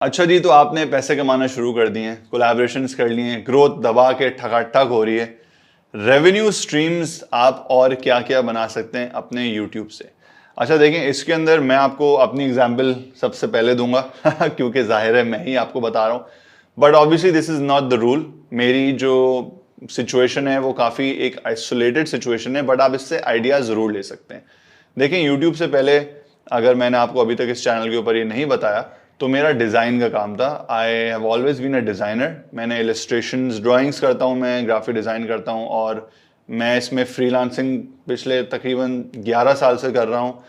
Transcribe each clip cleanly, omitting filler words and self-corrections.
अच्छा जी, तो आपने पैसे कमाना शुरू कर दिए हैं, कोलैबोरेशंस कर लिए हैं, ग्रोथ दबा के ठकाठक हो रही है। रेवेन्यू स्ट्रीम्स आप और क्या-क्या बना सकते हैं अपने यूट्यूब से? अच्छा देखें, इसके अंदर मैं आपको अपनी एग्जांपल सबसे पहले दूँगा क्योंकि ज़ाहिर है मैं ही आपको बता रहा हूँ। But obviously this is not the rule. मेरी जो सिचुएशन है वो काफ़ी एक आइसोलेटेड सिचुएशन है, बट आप इससे आइडिया ज़रूर ले सकते हैं। देखिए, यूट्यूब से पहले अगर मैंने आपको अभी तक इस चैनल के ऊपर ये नहीं बताया, तो मेरा डिज़ाइन का काम था। I have always been a designer. मैंने इलस्ट्रेशंस, ड्राइंग्स करता हूँ, मैं ग्राफिक डिज़ाइन करता हूँ और मैं इसमें फ्रीलांसिंग पिछले तकरीबन 11 साल से कर रहा हूँ।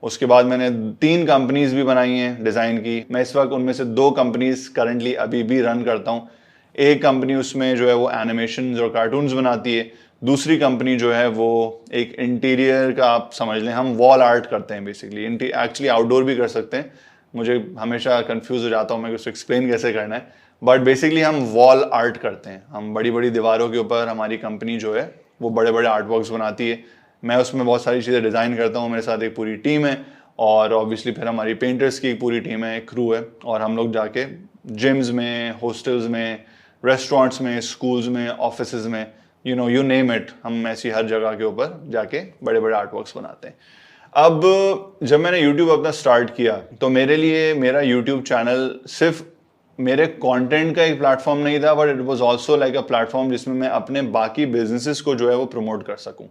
उसके बाद मैंने 3 कंपनीज़ भी बनाई हैं डिज़ाइन की। मैं इस वक्त उनमें से 2 कंपनीज़ करंटली अभी भी रन करता हूँ। एक कंपनी उसमें जो है वो एनिमेशंस और कार्टून्स बनाती है। दूसरी कंपनी जो है वो एक इंटीरियर का, आप समझ लें, हम वॉल आर्ट करते हैं बेसिकली। एक्चुअली आउटडोर भी कर सकते हैं। मुझे हमेशा कंफ्यूज हो जाता हूँ मैं उसको एक्सप्लेन कैसे करना है, बट बेसिकली हम वॉल आर्ट करते हैं। हम बड़ी बड़ी दीवारों के ऊपर हमारी कंपनी जो है वो बड़े बड़े आर्ट वर्क्स बनाती है। मैं उसमें बहुत सारी चीज़ें डिज़ाइन करता हूँ, मेरे साथ एक पूरी टीम है और ऑब्वियसली फिर हमारी पेंटर्स की एक पूरी टीम है, एक क्रू है, और हम लोग जाके जिम्स में, हॉस्टल्स में, रेस्टोरेंट्स में, स्कूल्स में, ऑफिसेज में, यू नेम इट, हम ऐसी हर जगह के ऊपर जाके बड़े बड़े आर्ट वर्क्स बनाते हैं। अब जब मैंने YouTube अपना स्टार्ट किया तो मेरे लिए मेरा YouTube चैनल सिर्फ मेरे कंटेंट का एक प्लेटफॉर्म नहीं था, but it was also like a platform जिसमें मैं अपने बाकी बिजनेसेस को जो है वो प्रमोट कर सकूं।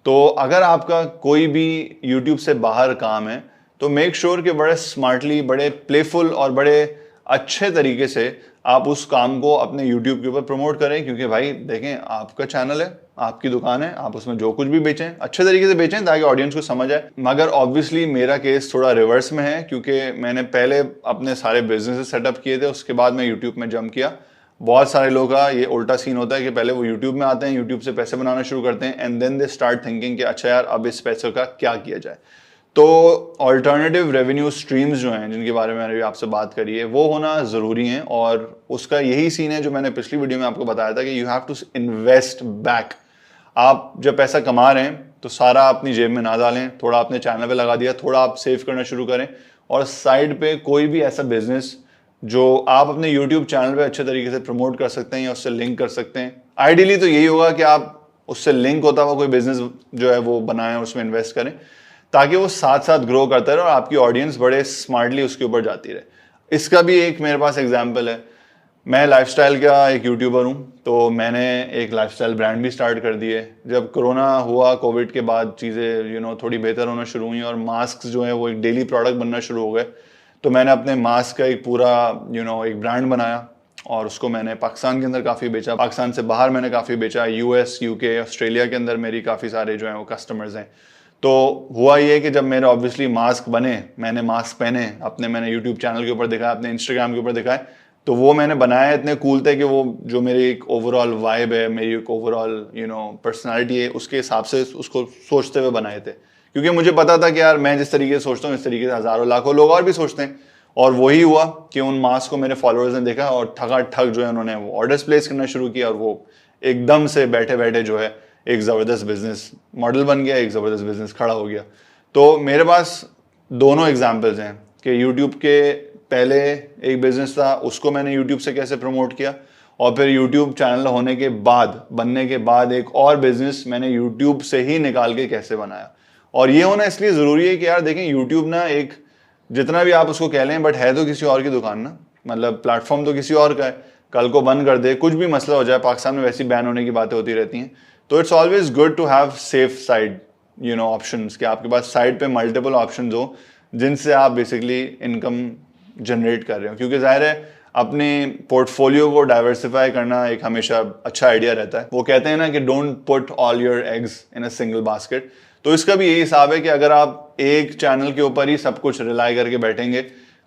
तो अगर आपका कोई भी YouTube से बाहर काम है तो मेक श्योर कि बड़े स्मार्टली, बड़े प्लेफुल और बड़े अच्छे तरीके से आप उस काम को अपने YouTube के ऊपर प्रमोट करें, क्योंकि भाई देखें, आपका चैनल है, आपकी दुकान है, आप उसमें जो कुछ भी बेचें अच्छे तरीके से बेचें ताकि ऑडियंस को समझ आए। मगर ऑब्वियसली मेरा केस थोड़ा रिवर्स में है, क्योंकि मैंने पहले अपने सारे बिजनेस सेटअप किए थे, उसके बाद मैं यूट्यूब में जंप किया। बहुत सारे लोगों का ये उल्टा सीन होता है कि पहले वो यूट्यूब में आते हैं, यूट्यूब से पैसे बनाना शुरू करते हैं, and then they start thinking कि अच्छा यार, अब इस पैसे का क्या किया जाए। तो ऑल्टरनेटिव रेवेन्यू स्ट्रीम्स जो हैं, जिनके बारे में मैंने आपसे बात करी है, वो होना ज़रूरी है। और उसका यही सीन है जो मैंने पिछली वीडियो में आपको बताया था कि you have to invest back. आप जब पैसा कमा रहे हैं तो सारा अपनी जेब में ना डालें, थोड़ा अपने चैनल पे लगा दिया, थोड़ा आप सेव करना शुरू करें, और साइड पे कोई भी ऐसा बिजनेस जो आप अपने यूट्यूब चैनल पे अच्छे तरीके से प्रमोट कर सकते हैं या उससे लिंक कर सकते हैं। आइडियली तो यही होगा कि आप उससे लिंक होता हुआ कोई बिजनेस जो है वो बनाएं, उसमें इन्वेस्ट करें, ताकि वो साथ साथ ग्रो करता रहे और आपकी ऑडियंस बड़े स्मार्टली उसके ऊपर जाती रहे। इसका भी एक मेरे पास एग्जाम्पल है। मैं लाइफस्टाइल का एक यूट्यूबर हूँ, तो मैंने एक लाइफस्टाइल ब्रांड भी स्टार्ट कर दिए। जब कोरोना हुआ, कोविड के बाद चीज़ें थोड़ी बेहतर होना शुरू हुई और मास्क जो है वो एक डेली प्रोडक्ट बनना शुरू हो गए, तो मैंने अपने मास्क का एक पूरा एक ब्रांड बनाया और उसको मैंने पाकिस्तान के अंदर काफ़ी बेचा, पाकिस्तान से बाहर मैंने काफ़ी बेचा, यूएस, यूके, ऑस्ट्रेलिया के अंदर मेरी काफ़ी सारे जो हैं वो कस्टमर्स हैं। तो हुआ ये कि जब मेरे ऑब्वियसली मास्क बने, मैंने मास्क पहने, मैंने यूट्यूब चैनल के ऊपर दिखाया, अपने इंस्टाग्राम के ऊपर दिखाए, तो वो मैंने बनाया इतने कूल थे कि वो जो मेरी एक ओवरऑल वाइब है, मेरी एक ओवरऑल पर्सनालिटी है, उसके हिसाब से उसको सोचते हुए बनाए थे। क्योंकि मुझे पता था कि यार मैं जिस तरीके से सोचता हूँ इस तरीके से हज़ारों लाखों लोग और भी सोचते हैं। और वही हुआ कि उन मास्क को मेरे फॉलोअर्स ने देखा और ठगाठग जो है उन्होंने वो ऑर्डर्स प्लेस करना शुरू किया, और वो एकदम से बैठे बैठे जो है एक ज़बरदस्त बिजनेस मॉडल बन गया, एक ज़बरदस्त बिजनेस खड़ा हो गया। तो मेरे पास दोनों एग्जाम्पल्स हैं कि यूट्यूब के पहले एक बिजनेस था, उसको मैंने यूट्यूब से कैसे प्रमोट किया, और फिर यूट्यूब चैनल होने के बाद, बनने के बाद, एक और बिजनेस मैंने यूट्यूब से ही निकाल के कैसे बनाया। और ये होना इसलिए ज़रूरी है कि यार देखें, यूट्यूब ना एक, जितना भी आप उसको कह लें, बट है तो किसी और की दुकान ना, मतलब प्लेटफॉर्म तो किसी और का है। कल को बंद कर दे, कुछ भी मसला हो जाए, पाकिस्तान में वैसी बैन होने की बातें होती रहती हैं, तो it's always good to have safe side options, कि आपके पास साइड पे मल्टीपल ऑप्शंस हो जिनसे आप बेसिकली इनकम जनरेट कर रहे हो। क्योंकि जाहिर है अपने पोर्टफोलियो को डाइवर्सिफाई करना एक हमेशा अच्छा आइडिया रहता है। वो कहते हैं ना कि don't put all your eggs in a single basket. तो इसका भी यही हिसाब है कि अगर आप एक चैनल के ऊपर ही सब कुछ रिलाई करके बैठेंगे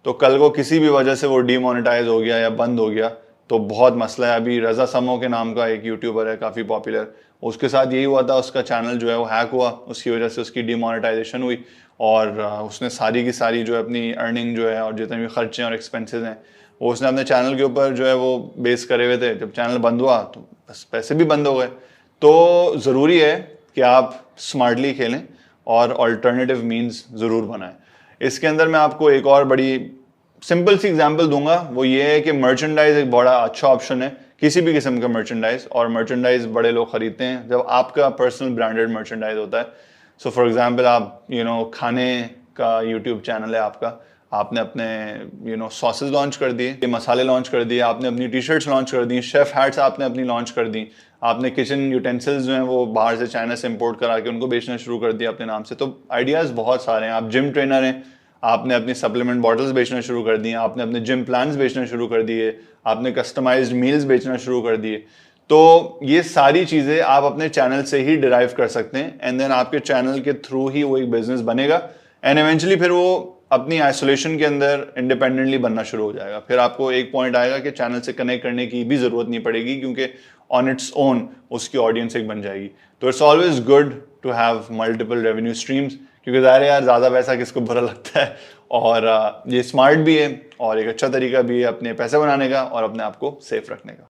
तो कल को किसी भी वजह से वो डीमोनेटाइज हो गया या बंद हो गया तो बहुत मसला है। अभी रजा समो के नाम का एक यूट्यूबर है, काफ़ी पॉपुलर, उसके साथ यही हुआ था, उसका चैनल जो है वो हैक हुआ, उसकी वजह से उसकी डीमोनेटाइजेशन हुई और उसने सारी की सारी जो है अपनी अर्निंग जो है और जितने भी खर्चे और एक्सपेंसेस हैं वो उसने अपने चैनल के ऊपर जो है वो बेस करे हुए थे। जब चैनल बंद हुआ तो बस पैसे भी बंद हो गए। तो ज़रूरी है कि आप स्मार्टली खेलें और अल्टरनेटिव मीन्स ज़रूर बनाएं। इसके अंदर मैं आपको एक और बड़ी सिंपल सी एग्जांपल दूंगा, वो ये है कि मर्चेंडाइज एक बड़ा अच्छा ऑप्शन है, किसी भी किस्म का मर्चेंडाइज, और मर्चेंडाइज बड़े लोग खरीदते हैं जब आपका पर्सनल ब्रांडेड मर्चेंडाइज होता है। सो फॉर एग्जांपल आप खाने का यूट्यूब चैनल है आपका, आपने अपने सॉसेज लॉन्च कर दिए, मसाले लॉन्च कर दिए, आपने अपनी टी शर्ट्स लॉन्च कर दी, शेफ हैट्स आपने अपनी लॉन्च कर दी, आपने किचन यूटेंसिल्स जो हैं वो बाहर से चाइना से इंपोर्ट करा के उनको बेचना शुरू कर दिया अपने नाम से। तो आइडियाज़ बहुत सारे हैं। आप जिम ट्रेनर हैं, आपने अपनी सप्लीमेंट बॉटल्स बेचना शुरू कर दिए, आपने अपने जिम प्लान्स बेचना शुरू कर दिए, आपने कस्टमाइज्ड मील्स बेचना शुरू कर दिए। तो ये सारी चीज़ें आप अपने चैनल से ही डिराइव कर सकते हैं, एंड देन आपके चैनल के थ्रू ही वो एक बिजनेस बनेगा, एंड इवेंचुअली फिर वो अपनी आइसोलेशन के अंदर इंडिपेंडेंटली बनना शुरू हो जाएगा। फिर आपको एक पॉइंट आएगा कि चैनल से कनेक्ट करने की भी ज़रूरत नहीं पड़ेगी, क्योंकि ऑन इट्स ओन उसकी ऑडियंस एक बन जाएगी। तो it's always good to have multiple revenue streams, क्योंकि ज़ाहिर है यार ज़्यादा पैसा किसको बुरा लगता है, और ये स्मार्ट भी है और एक अच्छा तरीका भी है अपने पैसे बनाने का और अपने आप को सेफ रखने का।